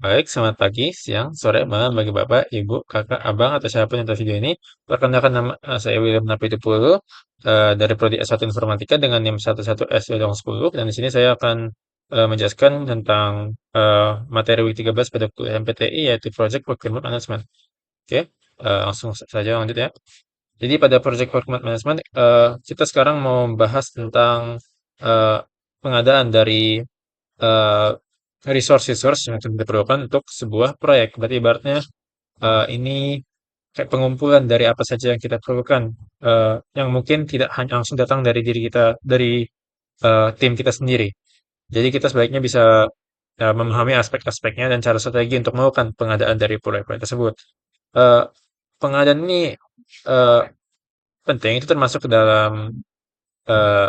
Baik, selamat pagi, siang, sore, malam bagi Bapak, Ibu, Kakak, Abang, atau siapapun yang nonton video ini. Perkenalkan nama saya William Napitupulu dari Prodi S1 Informatika dengan NIM 11S10. Dan di sini saya akan menjelaskan tentang materi W13 pada kuliah MPTI yaitu Project Procurement Management. Oke, langsung saja lanjut ya. Jadi pada Project Procurement Management kita sekarang mau membahas tentang eh, pengadaan dari eh, resource-resource yang diperlukan untuk sebuah proyek. Berarti ibaratnya ini kayak pengumpulan dari apa saja yang kita perlukan, yang mungkin tidak hanya langsung datang dari diri kita, dari tim kita sendiri. Jadi kita sebaiknya bisa memahami aspek-aspeknya dan cara strategi untuk melakukan pengadaan dari proyek-proyek tersebut. Eh, Pengadaan ini eh, penting, itu termasuk ke eh,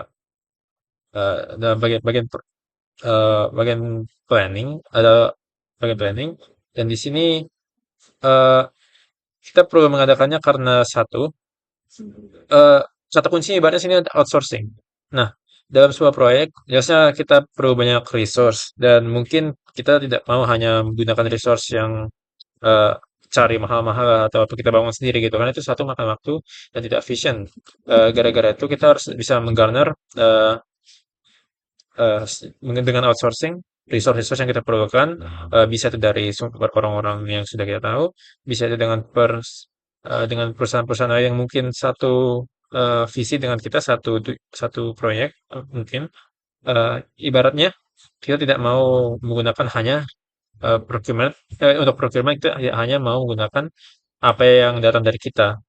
dalam bagian planning, ada bagian planning, dan di sini eh, kita perlu mengadakannya karena eh, satu kuncinya ibaratnya sini ada outsourcing. Nah, dalam sebuah proyek biasanya kita perlu banyak resource dan mungkin kita tidak mau hanya menggunakan resource yang eh, cari mahal-mahal atau kita bangun sendiri gitu karena itu satu makan waktu dan tidak efisien. Gara-gara itu kita harus bisa menggarner eh, dengan outsourcing resource-resource yang kita perlukan, bisa itu dari sumber orang-orang yang sudah kita tahu, bisa itu dengan perusahaan-perusahaan lain yang mungkin satu visi dengan kita, satu proyek mungkin. Ibaratnya kita tidak mau menggunakan hanya untuk procurement kita hanya mau menggunakan apa yang datang dari kita.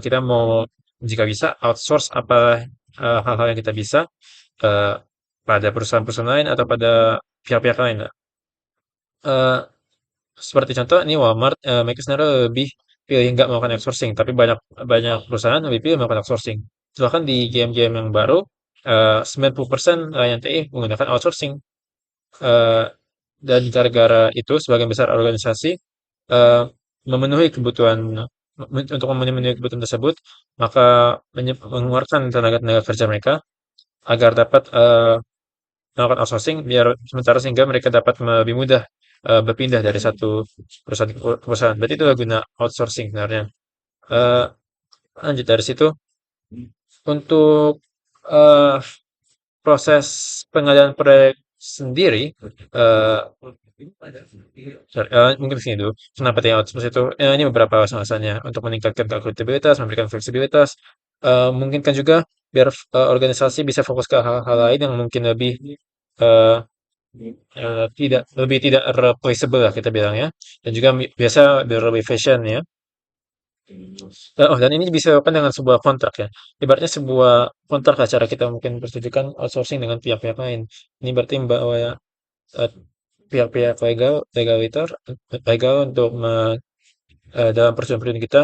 Kita mau jika bisa outsource apa hal-hal yang kita bisa eh, pada perusahaan-perusahaan lain atau pada pihak-pihak lain lah. Eh, Seperti contoh ini Walmart, mereka sebenarnya lebih pilih nggak melakukan outsourcing, tapi banyak banyak perusahaan lebih pilih melakukan outsourcing. Bahkan di game-game yang baru, 90% layanan TI menggunakan outsourcing. Eh, dan gara-gara itu sebagian besar organisasi eh, memenuhi kebutuhan untuk memenuhi kebutuhan tersebut, maka mengeluarkan tenaga-tenaga kerja mereka agar dapat melakukan outsourcing biar sementara sehingga mereka dapat lebih mudah berpindah dari satu perusahaan ke perusahaan. Berarti itu guna outsourcing sebenarnya. Eh, Lanjut dari situ untuk eh, proses pengadaan proyek sendiri, eh, sorry, mungkin di sini dulu. Kenapa tidak outsource itu? Ini beberapa alasannya untuk meningkatkan akuntabelitas, memberikan fleksibilitas, memungkinkan juga biar organisasi bisa fokus ke hal-hal lain yang mungkin lebih eh, tidak replaceable lah kita bilang ya. Dan juga biasa biar lebih fashion ya. Oh, dan ini bisa dilakukan dengan sebuah kontrak ya. Ibaratnya sebuah kontrak lah cara kita mungkin persetujukan outsourcing dengan pihak-pihak lain. Ini berarti bahwa eh, pihak-pihak legal untuk dalam persetujuan kita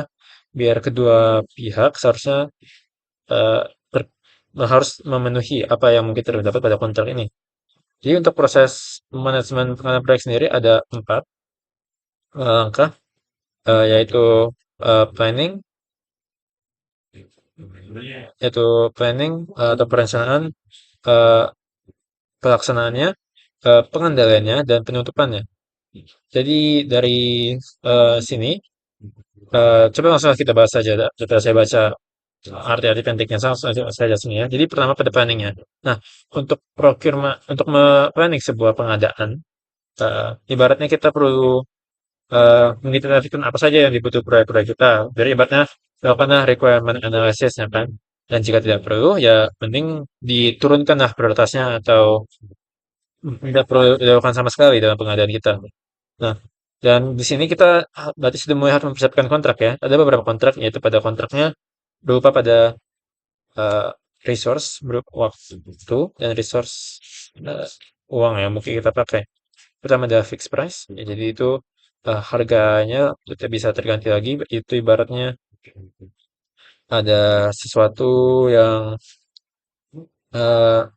biar kedua pihak seharusnya eh, ter- harus memenuhi apa yang mungkin terdapat pada kontrak ini. Jadi untuk proses manajemen pengadaan proyek sendiri ada 4 langkah, yaitu planning, yaitu planning atau perencanaan, eh, pelaksanaannya, pengendaliannya, dan penutupannya. Jadi dari sini, coba langsung kita bahas saja. Setelah saya baca arti-arti pentingnya saja sini ya. Jadi pertama pada planningnya. Nah, untuk untuk planning sebuah pengadaan, ibaratnya kita perlu mengidentifikasikan apa saja yang dibutuhkan proyek-proyek kita. Jadi ibaratnya lakukanlah requirement analysis ya kan. Dan jika tidak perlu, ya mending diturunkanlah prioritasnya atau tidak perlu dilakukan sama sekali dalam pengadaan kita. Nah, dan di sini kita berarti sudah mulai harus mempersiapkan kontrak ya. Ada beberapa kontrak, yaitu pada kontraknya berupa pada eh, resource, berupa waktu, dan resource uang yang mungkin kita pakai. Pertama ada fixed price, ya, jadi itu harganya tidak bisa terganti lagi. Itu ibaratnya ada sesuatu yang eh,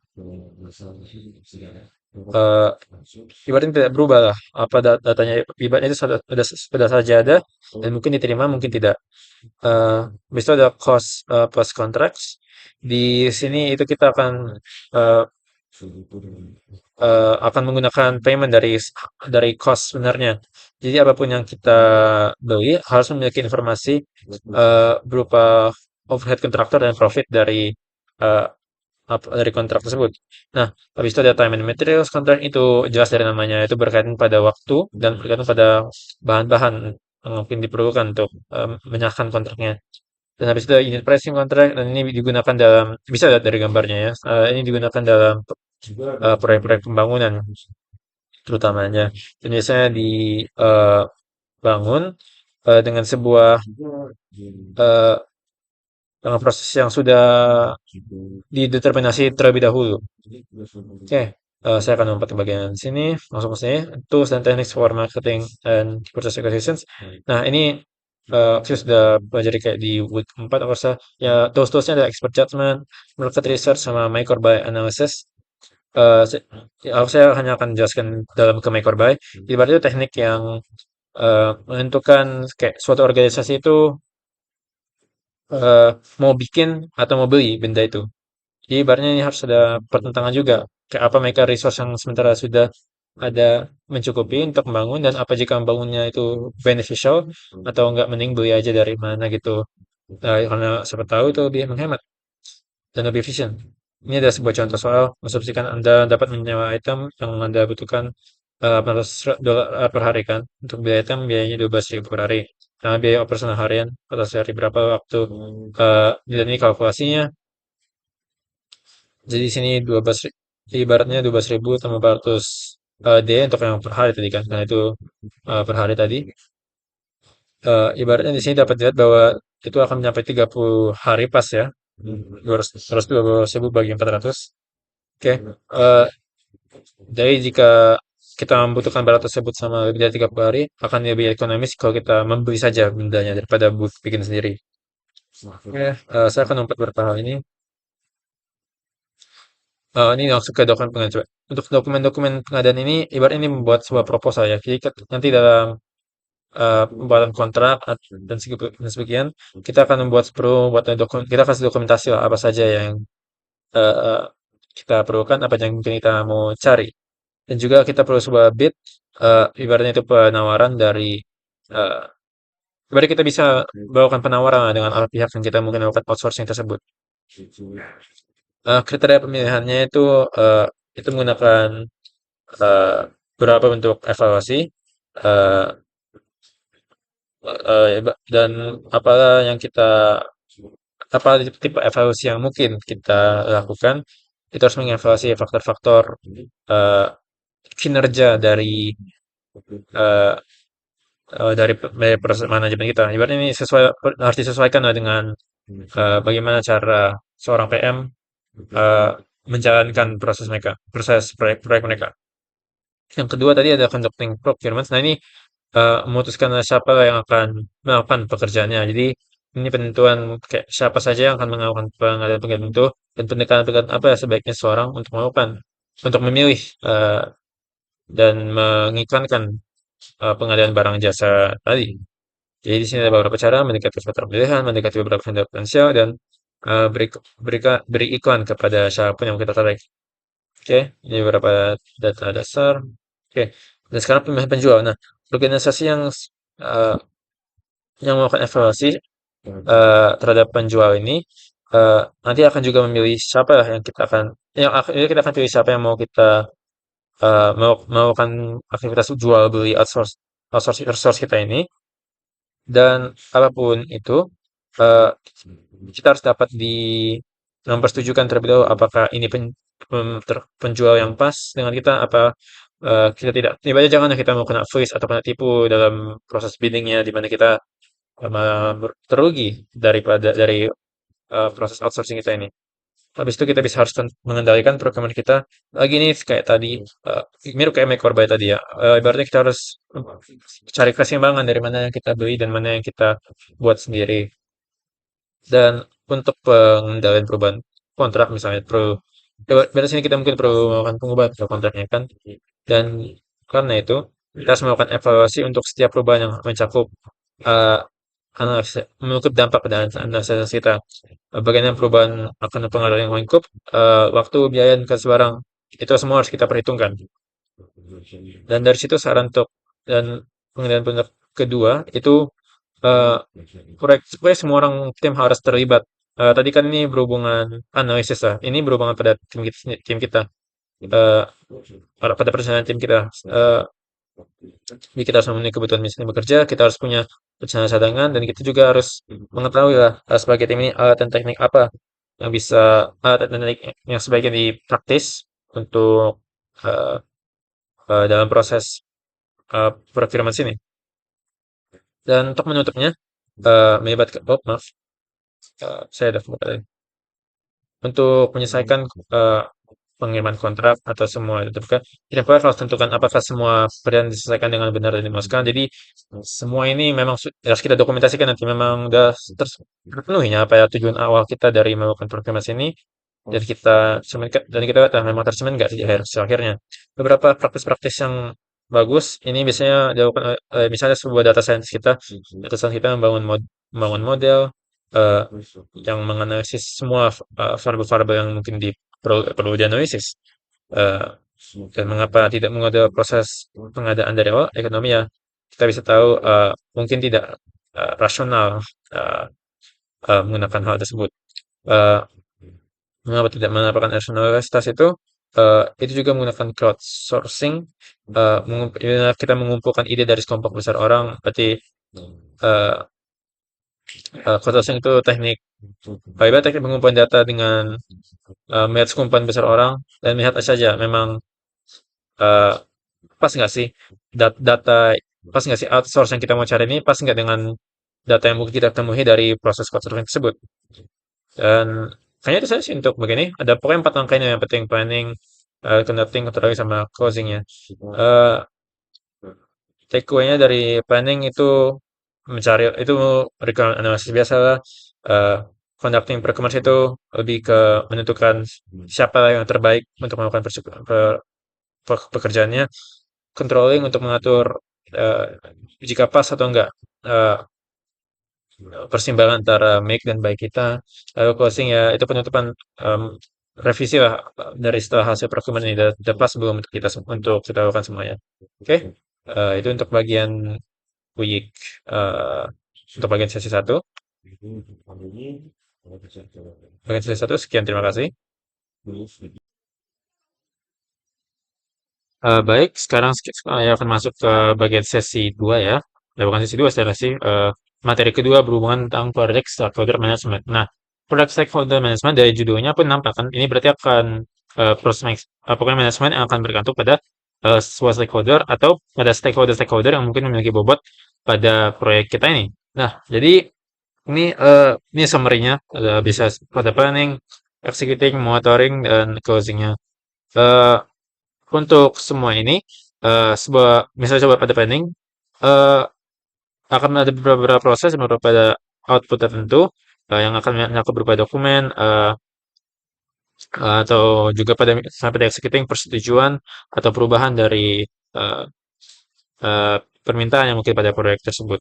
eh, ibaratnya tidak berubah lah. Apa datanya ibaratnya itu sudah saja ada dan mungkin diterima, mungkin tidak. Eh Habis itu ada cost plus contracts. Di sini itu kita akan eh, akan menggunakan payment dari cost sebenarnya. Jadi apapun yang kita beli harus memiliki informasi berupa overhead kontraktor dan profit eh, dari kontrak tersebut. Nah, habis itu ada time and materials contract itu jelas dari namanya itu berkaitan pada waktu dan berkaitan pada bahan-bahan yang mungkin diperlukan untuk menyahkan kontraknya. Dan habis itu unit pricing contract dan ini digunakan dalam bisa lihat dari gambarnya ya. Ini digunakan dalam proyek-proyek pembangunan terutamanya. Dan biasanya dibangun dengan sebuah eh, dengan proses yang sudah dideterminasi terlebih dahulu. Oke, saya akan lompat ke bagian sini, langsung ke sini. Tools dan Techniques for Marketing and Process Acquisitions. Nah, ini saya sudah pelajari kayak di week 4 aku rasa. Ya, tools-toolsnya ada expert judgment, market research, sama make or buy analysis. Saya hanya akan jelaskan dalam ke make or buy. Ibaratnya itu teknik yang menentukan kayak suatu organisasi itu eh, mau bikin atau mau beli benda itu. Jadi ibaratnya ini harus ada pertentangan juga. Kayak apa mereka resource yang sementara sudah ada mencukupi untuk membangun dan apa jika membangunnya itu beneficial atau enggak mending beli aja dari mana gitu. Karena siapa tahu itu lebih menghemat dan lebih efisien. Ini adalah sebuah contoh soal asumsikan Anda dapat menyewa item yang Anda butuhkan $800 per hari kan. Untuk beli item biayanya 12.000 per hari. Nah, biaya operasional harian atas hari berapa waktu. Dan ini kalkulasinya. Jadi di sini 12 ibaratnya 12.000 tambah 400 D untuk yang per hari tadi kan. Nah, itu per hari tadi. Ibaratnya di sini dapat dilihat bahwa itu akan mencapai 30 hari pas ya. 220.000 bagi 400. Oke. Jadi jika kita membutuhkan barang tersebut sama lebih dari 30 hari, akan lebih ekonomis kalau kita membeli saja bendanya daripada bikin sendiri. Oke, saya akan membuat beberapa hal ini. Ini langsung ke dokumen pengajuan. Coba. Untuk dokumen-dokumen pengadaan ini, ibarat ini membuat sebuah proposal ya. Jadi nanti dalam pembuatan kontrak dan sebagian, kita akan membuat buat dokumen, kita kasih dokumentasi lah, apa saja yang eh, kita perlukan, apa yang mungkin kita mau cari. Dan juga kita perlu sebuah bid, ibaratnya itu penawaran dari, eh, ibarat kita bisa bawakan penawaran dengan pihak yang kita mungkin melakukan outsourcing tersebut. Kriteria pemilihannya eh, itu menggunakan eh, beberapa bentuk evaluasi eh, dan apa yang apa tipe evaluasi yang mungkin kita lakukan itu harus mengevaluasi faktor-faktor eh, kinerja eh, dari proses manajemen kita. Ibaratnya ini harus disesuaikan lah dengan bagaimana cara seorang PM eh, menjalankan proses proyek mereka. Yang kedua tadi ada conducting procurement. Nah ini memutuskan siapa yang akan melakukan pekerjaannya. Jadi ini penentuan kayak siapa saja yang akan melakukan pengadaan-pengadaan itu dan pendekatan-pendekatan apa ya sebaiknya seorang untuk melakukan, untuk memilih dan mengiklankan pengadaan barang jasa tadi. Jadi di sini ada beberapa cara mendekati peserta pemilihan, mendekati beberapa vendor potensial dan beri iklan kepada siapapun yang kita tarik. Oke, ini beberapa data dasar. Oke, dan sekarang pemilihan penjual. Nah, organisasi uh, yang melakukan evaluasi terhadap penjual ini nanti akan juga memilih siapa lah yang kita akan pilih siapa yang mau kita melakukan aktivitas jual beli outsource kita ini dan apapun itu eh, kita harus dapat mempersetujukan terlebih dahulu apakah ini penjual yang pas dengan kita apa kita tidak tiba-tiba jangan kita mau kena fleece atau kena tipu dalam proses biddingnya di mana kita malah terugi dari proses outsourcing kita ini. Habis itu kita bisa harus mengendalikan procurement kita. Lagi nih kayak tadi, eh, mirip kayak make or buy tadi ya. Ibaratnya kita harus cari keseimbangan dari mana yang kita beli dan mana yang kita buat sendiri. Dan untuk pengendalian perubahan kontrak misalnya pada sini kita mungkin perlu melakukan pengubah ke kontraknya kan. Dan karena itu kita harus melakukan evaluasi untuk setiap perubahan yang mencakup eh, mengukur dampak dan analisis kita. Bagaimana perubahan akan mempengaruhi yang lingkup, waktu, biaya, dan kesebarang. Itu semua harus kita perhitungkan. Dan dari situ saran untuk dan pengendalian pengendalian kedua itu eh, proyek supaya semua orang tim harus terlibat. Tadi kan ini berhubungan analisis lah. Ini berhubungan pada tim kita, eh, pada perencanaan tim kita. Eh, Jadi kita harus memenuhi kebutuhan mesin bekerja, kita harus punya rencana cadangan, dan kita juga harus mengetahui lah sebagai tim ini alat dan teknik apa yang bisa alat dan teknik yang sebaiknya dipraktis untuk eh, dalam proses perfilman sini. Dan untuk menutupnya, melibatkan, oh maaf, saya ada buka tadi. Untuk menyelesaikan eh, pengiriman kontrak atau semua itu kan tidak perlu harus tentukan apakah semua pekerjaan diselesaikan dengan benar dan dimasukkan. Jadi semua ini memang harus kita dokumentasikan nanti memang sudah terpenuhinya apa ya tujuan awal kita dari melakukan program ini, dan kita dan kita lihat memang tercermin nggak di akhirnya. Beberapa praktis-praktis yang bagus ini biasanya dilakukan misalnya sebuah data science kita membangun model eh, yang menganalisis semua variabel-variabel yang mungkin perlu dianalisis. Eh, dan mengapa tidak mengodel proses pengadaan dari awal ekonomi ya kita bisa tahu mungkin tidak rasional eh, menggunakan hal tersebut. Eh, Mengapa tidak menerapkan rasionalitas itu juga menggunakan crowdsourcing. Ya, kita mengumpulkan ide dari sekelompok besar orang, berarti eh, crowdsourcing itu bagaimana teknik pengumpulan data dengan melihat sekumpulan besar orang dan melihat saja memang eh, pas nggak sih data, pas nggak sih outsource yang kita mau cari ini pas nggak dengan data yang mungkin kita temui dari proses crowdsourcing tersebut. Dan kayaknya itu saja sih untuk begini. Ada pokoknya 4 langkah ini yang penting: planning, conducting, controlling, sama closingnya. Eh Takeaway-nya dari planning itu mencari itu requirement analysis biasa lah. Eh, Conducting pre-commerce itu lebih ke menentukan siapa yang terbaik untuk melakukan pekerjaannya. Controlling untuk mengatur eh, jika pas atau enggak eh, persimbangan antara make dan buy kita. Lalu closing ya itu penutupan, em, revisi lah dari setelah hasil procurement ini udah pas belum untuk kita lakukan semuanya. Oke. Itu untuk bagian week eh, untuk bagian sesi satu. Bagian sesi satu sekian, terima kasih. Baik, sekarang saya akan masuk ke bagian sesi 2 ya. Bukan sesi 2, sesi materi kedua berhubungan tentang project stakeholder management. Nah, project stakeholder management dari judulnya pun nampak kan, ini berarti akan pokoknya manajemen yang akan bergantung pada sebuah stakeholder atau pada stakeholder-stakeholder yang mungkin memiliki bobot pada proyek kita ini. Nah, jadi ini summary-nya, bisa pada planning, executing, monitoring, dan closing-nya. Eh, untuk semua ini, misalnya coba pada planning, eh, akan ada beberapa proses yang berupa output tertentu, yang akan menyangkut berupa dokumen, atau juga sampai pada executing persetujuan atau perubahan dari eh, permintaan yang mungkin pada proyek tersebut.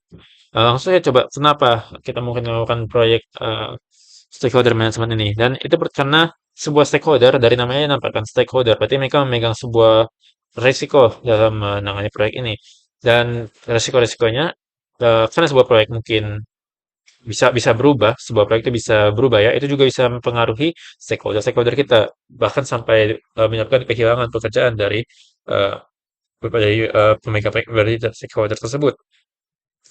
Langsung saja coba kenapa kita mungkin melakukan proyek stakeholder management ini. Dan itu karena sebuah stakeholder, dari namanya nampakkan stakeholder, berarti mereka memegang sebuah risiko dalam menangani proyek ini. Dan risiko-risikonya, karena sebuah proyek mungkin bisa bisa berubah, sebuah proyek itu bisa berubah ya, itu juga bisa mempengaruhi stakeholder-stakeholder kita, bahkan sampai menyebabkan kehilangan pekerjaan eh, pemegang proyek dari stakeholder tersebut.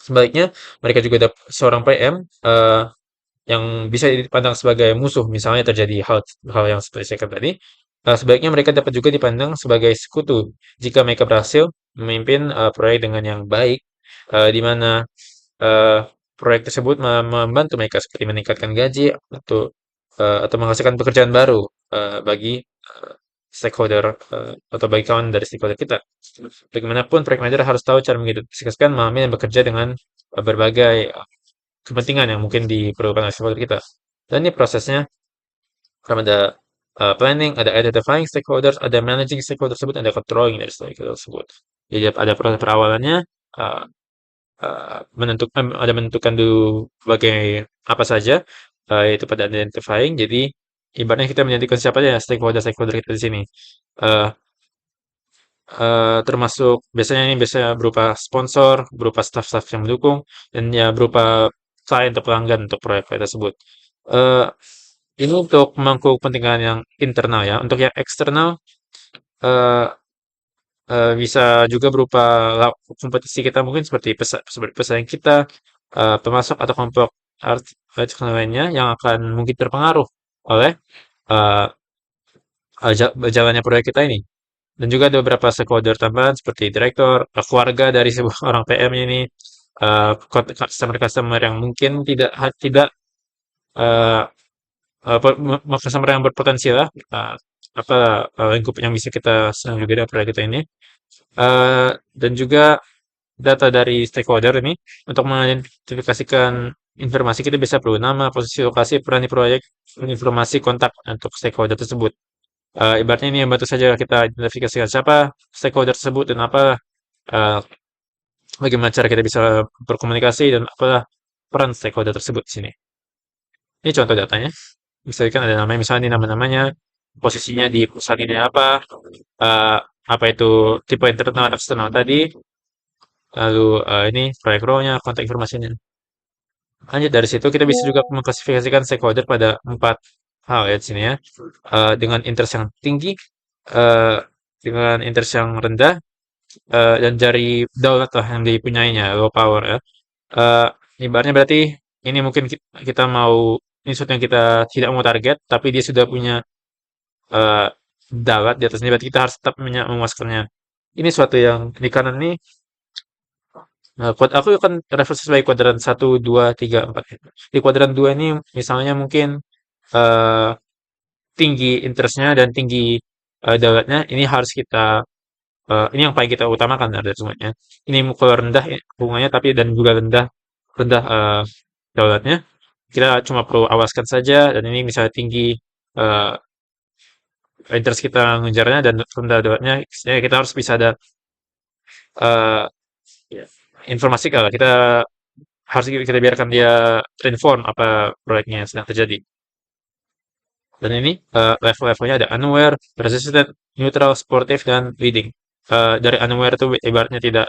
Sebaliknya, mereka juga ada seorang PM yang bisa dipandang sebagai musuh, misalnya terjadi hal yang seperti saya katakan tadi. Sebaiknya mereka dapat juga dipandang sebagai sekutu jika mereka berhasil memimpin proyek dengan yang baik, di mana eh, proyek tersebut membantu mereka seperti meningkatkan gaji atau menghasilkan pekerjaan baru bagi stakeholder atau bagi kawan dari stakeholder kita. Bagaimanapun, project manager harus tahu cara mengidentifikasikan, memahami, dan bekerja dengan berbagai kepentingan yang mungkin diperlukan oleh stakeholder kita. Dan ini prosesnya akan ada planning, ada identifying stakeholders, ada managing stakeholder tersebut, ada controlling dari stakeholder tersebut. Jadi ada proses perawalannya, uh, ada menentukan dulu bagai apa saja, itu pada identifying. Jadi ibaratnya kita menjadikan siapa aja ya stakeholder-stakeholder kita di sini. Eh, termasuk biasanya ini biasanya berupa sponsor, berupa staff-staff yang mendukung, dan ya berupa klien atau pelanggan untuk proyek-proyek tersebut. Eh, ini untuk pemangku kepentingan yang internal ya. Untuk yang eksternal, eh, bisa juga berupa kompetisi kita mungkin seperti pesaing kita, pemasok atau kelompok artis lainnya yang akan mungkin terpengaruh oleh eh, jalannya proyek kita ini. Dan juga ada beberapa stakeholder tambahan seperti direktur, keluarga dari sebuah orang PM ini, customer-customer yang mungkin tidak eh, customer yang berpotensi lah, apa lingkup yang bisa kita senang juga dari proyek kita ini. Dan juga data dari stakeholder ini untuk mengidentifikasikan informasi kita bisa perlu nama, posisi, lokasi, peran di proyek, dan informasi kontak untuk stakeholder tersebut. Ibaratnya ini yang bantu saja kita identifikasikan siapa stakeholder tersebut dan apa eh, bagaimana cara kita bisa berkomunikasi dan apa peran stakeholder tersebut di sini. Ini contoh datanya. Misalkan ada namanya, misalnya ini nama-namanya, posisinya di perusahaan ini apa, eh, apa itu tipe internal atau eksternal tadi, lalu ini proyek role-nya, kontak informasinya. Lanjut dari situ kita bisa juga mengklasifikasikan stakeholder pada 4 hal ya di sini ya. Dengan interest yang tinggi, eh, dengan interest yang rendah, dan dari daulat lah yang dipunyainya, low power ya. Eh, ibaratnya berarti ini mungkin kita mau ini sesuatu yang kita tidak mau target, tapi dia sudah punya eh, daulat di atasnya, berarti kita harus tetap memuaskannya. Ini suatu yang di kanan ini, aku akan referensi sebagai kuadran 1, 2, 3, 4. Di kuadran 2 ini misalnya mungkin eh, tinggi interestnya dan tinggi daulatnya, ini harus kita ini yang paling kita utamakan dari semuanya. Ini kalau rendah ya, bunganya tapi dan juga rendah rendah daulatnya, kita cuma perlu awaskan saja. Dan ini misalnya tinggi eh, interest kita ngejarnya dan rendah daulatnya, ya kita harus bisa ada eh, informasi kalau kita harus kita biarkan dia terinform apa proyeknya yang sedang terjadi. Dan ini level-levelnya ada unaware, resistant, neutral, sportif, dan leading. Dari unaware itu ibaratnya tidak,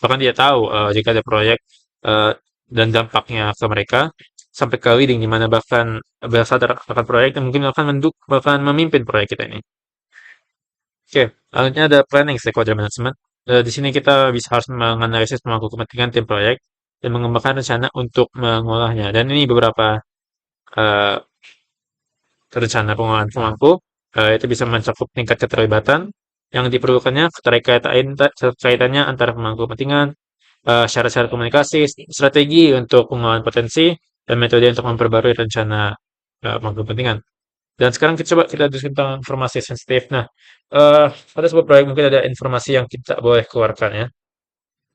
bahkan dia tahu jika ada proyek eh, dan dampaknya ke mereka, sampai ke leading, di mana bahkan bersadar akan proyek dan mungkin bahkan memimpin proyek kita ini. Oke, selanjutnya ada planning stakeholder management. Di sini kita bisa harus menganalisis pemangku kepentingan tim proyek dan mengembangkan rencana untuk mengolahnya. Dan ini beberapa eh, rencana pengelolaan pemangku, itu bisa mencakup tingkat keterlibatan yang diperlukannya, keterkaitannya antara pemangku kepentingan, syarat-syarat komunikasi, strategi untuk pengelolaan potensi, dan metode untuk memperbarui rencana pemangku kepentingan. Dan sekarang kita diskusi tentang informasi sensitif. Nah, pada sebuah proyek mungkin ada informasi yang kita boleh keluarkan ya.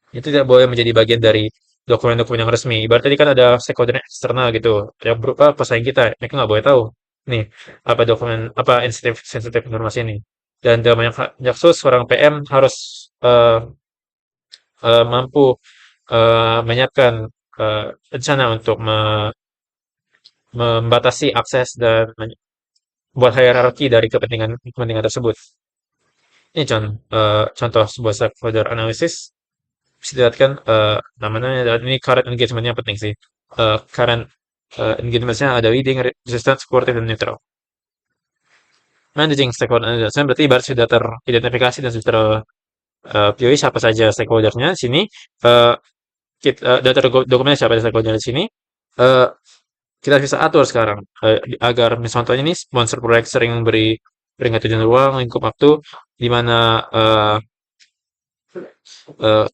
Itu tidak boleh menjadi bagian dari dokumen-dokumen yang resmi. Ibarat tadi kan ada stakeholder eksternal gitu, yang berupa pesaing kita, mereka nggak boleh tahu. Nih, apa dokumen, apa sensitif, sensitif informasi ini. Dan dalam banyak kasus, seorang PM harus eh, mampu menyiapkan rencana untuk membatasi akses dan buat hierarki dari kepentingan tersebut. Ini contoh sebuah stakeholder analysis. Bisa dilihatkan namanya, dan ini current engagement-nya penting sih. Current engagement-nya ada leading, resistant, supportive, dan neutral. Managing stakeholder engagement berarti baru sudah teridentifikasi dan sudah terpilih siapa saja stakeholdernya di sini. eh, data dokumennya siapa stakeholder di sini. eh, kita bisa atur sekarang agar misalnya contohnya ini sponsor proyek sering memberi peringatan tujuan ruang lingkup waktu di mana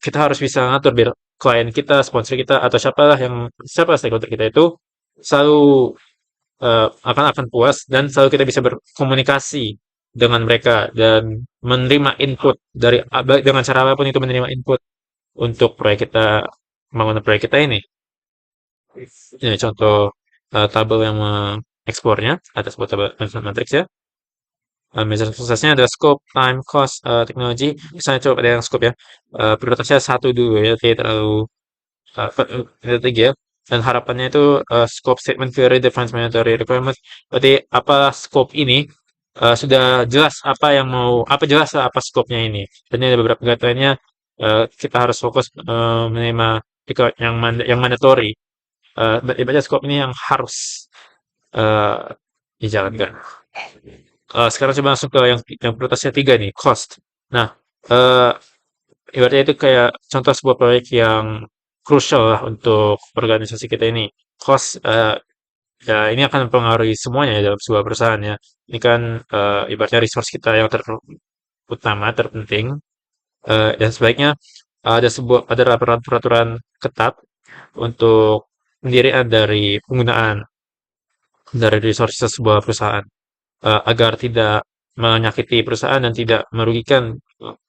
kita harus bisa ngatur biar klien kita, sponsor kita, atau siapa stakeholder kita itu selalu akan puas dan selalu kita bisa berkomunikasi dengan mereka dan menerima input dengan cara apapun itu, menerima input untuk pembangunan proyek kita ini. Ini contoh tabel yang mengekspornya atas sebuah tabel management matrix ya. Measure suksesnya ada scope, time, cost, teknologi. Misalnya coba ada yang scope ya. Prioritasnya 1 dulu ya, kayak terlalu tinggi ya. dan harapannya itu scope statement query defines mandatory requirements. Berarti apa scope ini sudah jelas apa yang mau apa jelas lah apa scope-nya ini. Dan ini ada beberapa guideline-nya kita harus fokus menerima yang mandatory. Ibaratnya scope ini yang harus eh, dijalankan. Sekarang coba langsung ke yang prioritasnya tiga nih, cost. Nah, eh, ibaratnya itu kayak contoh sebuah proyek yang crucial lah untuk organisasi kita ini. Cost, ya ini akan mempengaruhi semuanya ya dalam sebuah perusahaan ya. Ini kan ibaratnya resource kita yang terutama, terpenting. Dan sebaiknya ada peraturan-peraturan ketat untuk pendirian dari penggunaan dari resources sebuah perusahaan agar tidak menyakiti perusahaan dan tidak merugikan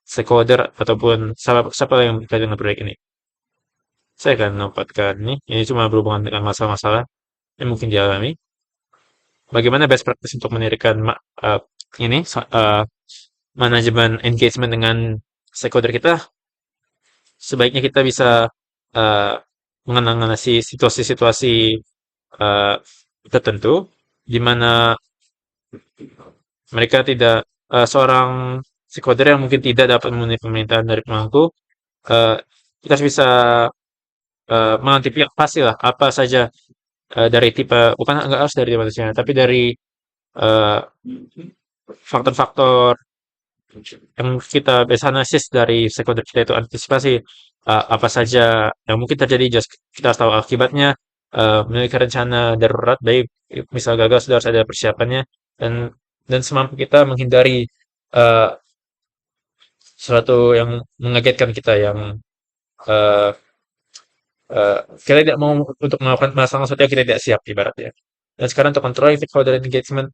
stakeholder ataupun siapa yang berkaitan dengan proyek ini. Saya akan menempatkan ini cuma berhubungan dengan masalah-masalah yang mungkin dialami. Bagaimana best practice untuk mendirikan manajemen engagement dengan stakeholder kita? Sebaiknya kita bisa uh, mengenali situasi-situasi uh, tertentu di mana mereka tidak seorang stakeholder yang mungkin tidak dapat memenuhi permintaan dari pemangku, eh, kita harus bisa mengantisipasi lah apa saja dari tipe bukan nggak harus dari tipe manusia, tapi dari eh, faktor-faktor yang kita bisa analisis dari stakeholder kita itu antisipasi apa saja yang mungkin terjadi, just kita harus tahu akibatnya, memiliki rencana darurat baik misal gagal sudah harus ada persiapannya dan semampu kita menghindari eh, sesuatu yang mengagetkan kita yang eh, eh, kita tidak mau untuk melakukan masalah sesuatu yang kita tidak siap ibaratnya. Dan sekarang untuk controlling stakeholder engagement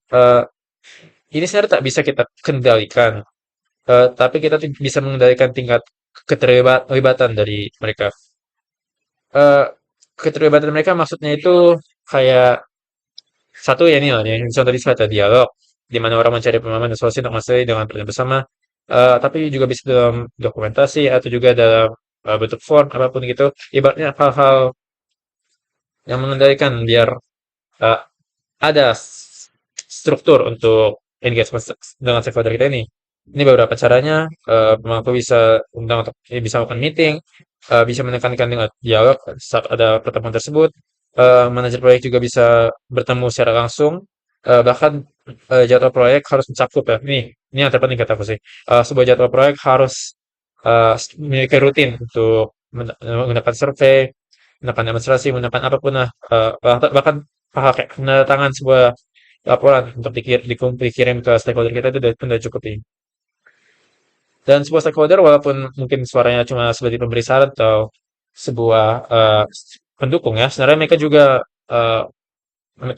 ini sebenarnya tak bisa kita kendalikan, tapi kita bisa mengendalikan tingkat keterlibatan dari mereka. Eh, Keterlibatan mereka maksudnya itu kayak satu ya ini loh, yang contoh tadi ada dialog di mana orang mencari pemahaman dan solusi untuk masalah dengan pertanyaan bersama. Tapi juga bisa dalam dokumentasi atau juga dalam bentuk form apapun gitu. Ibaratnya hal-hal yang mengendalikan biar eh, ada struktur untuk engagement dengan stakeholder kita ini. Ini beberapa caranya. Aku bisa undang untuk bisa melakukan meeting, bisa menekankan dengan dialog saat ada pertemuan tersebut. Manajer proyek juga bisa bertemu secara langsung. Bahkan jadwal proyek harus mencakup ya. Ini yang terpenting kataku sih. Sebuah jadwal proyek harus memiliki rutin untuk menggunakan survei, menggunakan demonstrasi, menggunakan apapun lah. Bahkan pakai penandatangan sebuah laporan untuk dikirim ke stakeholder kita itu udah cukup ini. Dan sebuah stakeholder walaupun mungkin suaranya cuma sebagai pemberi saran atau sebuah pendukung ya, sebenarnya mereka juga eh,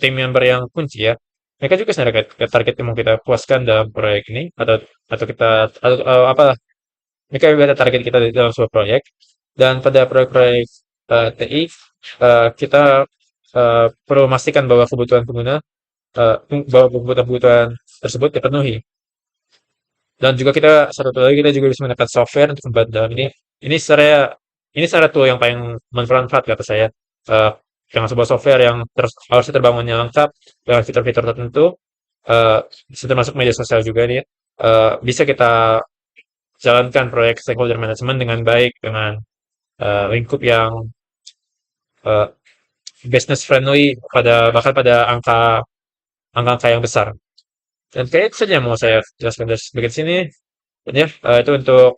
tim member yang kunci ya. Mereka juga sebenarnya target yang mau kita puaskan dalam proyek ini atau kita atau apa mereka juga ada target kita di dalam sebuah proyek dan pada proyek-proyek TI kita perlu memastikan bahwa kebutuhan pengguna bahwa kebutuhan-kebutuhan tersebut dipenuhi. Dan juga satu lagi kita juga bisa menggunakan software untuk membantu dalam ini. Ini secara tool yang paling bermanfaat kata saya. Eh, dengan sebuah software yang harusnya terbangunnya lengkap dengan fitur-fitur tertentu, eh, bisa termasuk media sosial juga nih. Bisa kita jalankan proyek stakeholder management dengan baik dengan lingkup yang eh, business friendly bahkan pada angka-angka yang besar. Dan kayak itu saja yang mau saya jelaskan dari bagian sini. Dan ya, itu untuk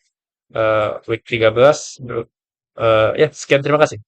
week 13. Ya, sekian terima kasih.